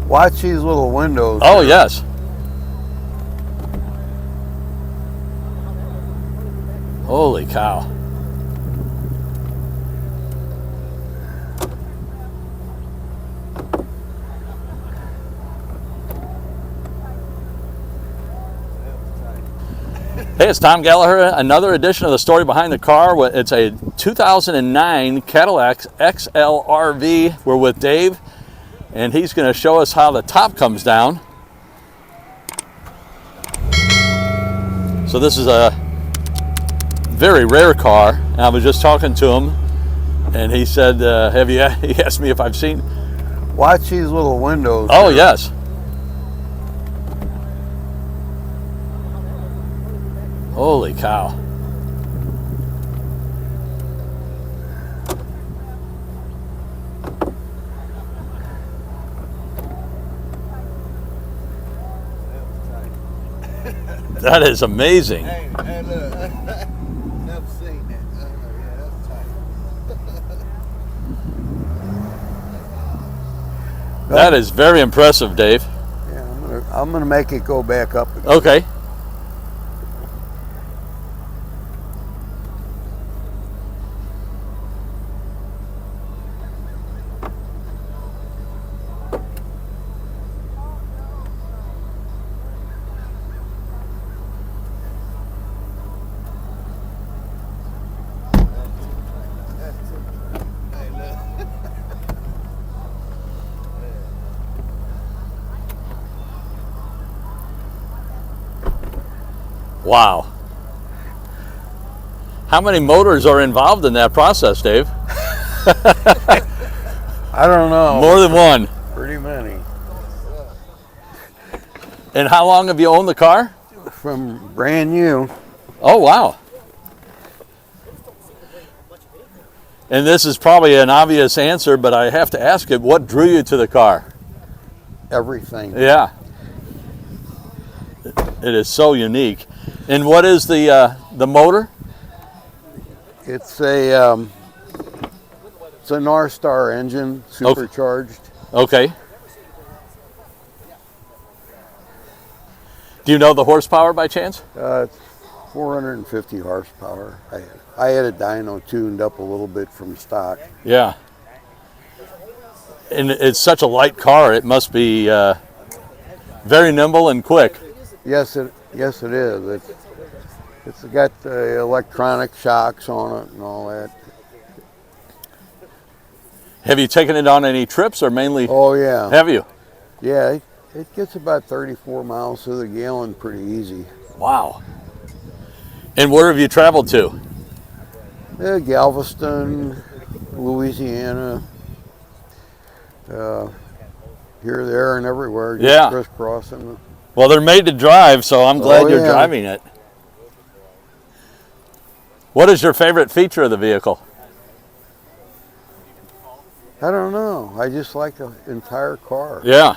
Watch these little windows. Oh, yes. Holy cow. Hey, it's Tom Gallagher. Another edition of the Story Behind the Car. It's a 2009 Cadillac XLR-V. We're with Dave, and he's going to show us how the top comes down. So this is a very rare car. And I was just talking to him, and he said, he asked me if I've seen. Watch these little windows. Oh, yes. Holy cow. That is amazing. Hey, look. Never seen that. Yeah, that's tight. That is very impressive, Dave. Yeah, I'm gonna make it go back up again. Okay. Wow. How many motors are involved in that process, Dave? I don't know. More than one. Pretty many. And how long have you owned the car? From brand new. Oh, wow. And this is probably an obvious answer, but I have to ask it, what drew you to the car? Everything. Yeah. It is so unique. And what is the motor? It's a North Star engine, supercharged. Okay. Do you know the horsepower by chance? It's 450 horsepower. I had a dyno tuned up a little bit from stock. Yeah. And it's such a light car, it must be very nimble and quick. Yes, it is. It's got the electronic shocks on it and all that. Have you taken it on any trips or mainly? Oh yeah. Have you? Yeah, it gets about 34 miles to the gallon pretty easy. Wow. And where have you traveled to? Galveston, Louisiana, here, there, and everywhere. Just Yeah. crisscrossing. Well, they're made to drive, so I'm glad you're yeah. driving it. What is your favorite feature of the vehicle? I don't know. I just like the entire car. Yeah.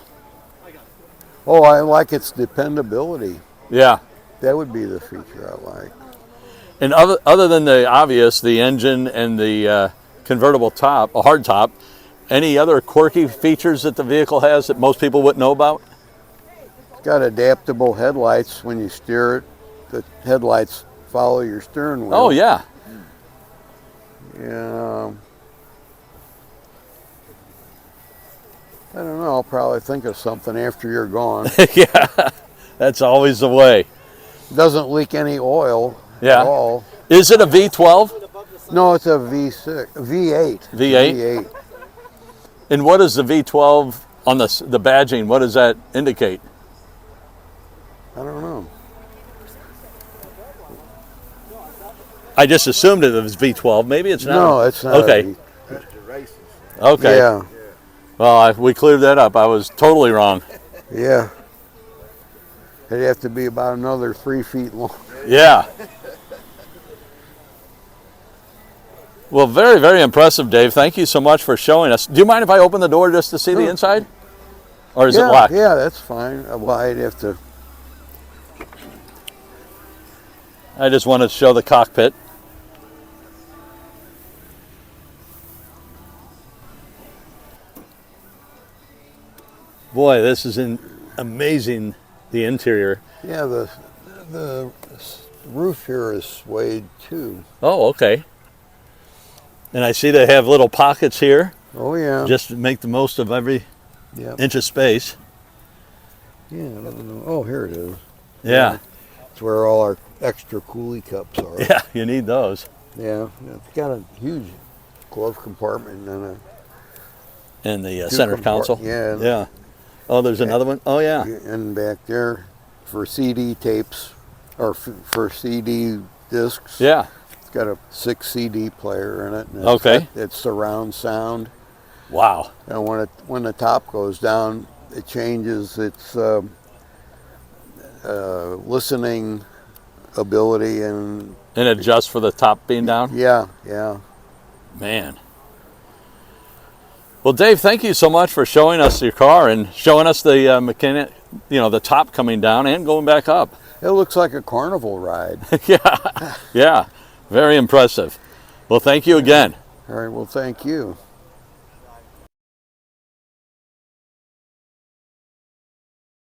Oh, I like its dependability. Yeah. That would be the feature I like. And other than the obvious, the engine and the convertible top, a hard top, any other quirky features that the vehicle has that most people wouldn't know about? It's got adaptable headlights. When you steer it, the headlights follow your steering wheel. Oh, yeah. Yeah. I don't know. I'll probably think of something after you're gone. Yeah, that's always the way. Doesn't leak any oil at all. Is it a V12? No, it's a V6, V8. V8? V8. And what is the V12 on the badging? What does that indicate? I don't know. I just assumed it was V12. Maybe it's not. No, it's not. Okay. Okay. Yeah. Well, we cleared that up. I was totally wrong. Yeah. It'd have to be about another 3 feet long. Yeah. Well, very, very impressive, Dave. Thank you so much for showing us. Do you mind if I open the door just to see the inside? Or is it locked? Yeah, that's fine. Well, I'd have to. I just wanted to show the cockpit. Boy, this is amazing, the interior. Yeah, the roof here is suede too. Oh, okay. And I see they have little pockets here, Oh yeah. just to make the most of every Yeah. inch of space. Yeah. I don't know. Oh, here it is. Yeah. It's where all our extra coolie cups are. Yeah, you need those. Yeah. It's got a huge glove compartment and a And the center console. Yeah. Yeah. Oh, there's another one. Oh, yeah. And back there for CD tapes or for CD discs. Yeah. It's got a 6 CD player in it. And Okay. It's surround sound. Wow. And when the top goes down, it changes its listening ability and adjust for the top being down? yeah. Man. Well, Dave, thank you so much for showing us your car and showing us the mechanic, the top coming down and going back up. It looks like a carnival ride. Yeah. Very impressive. Well, thank you again. All right, well, thank you.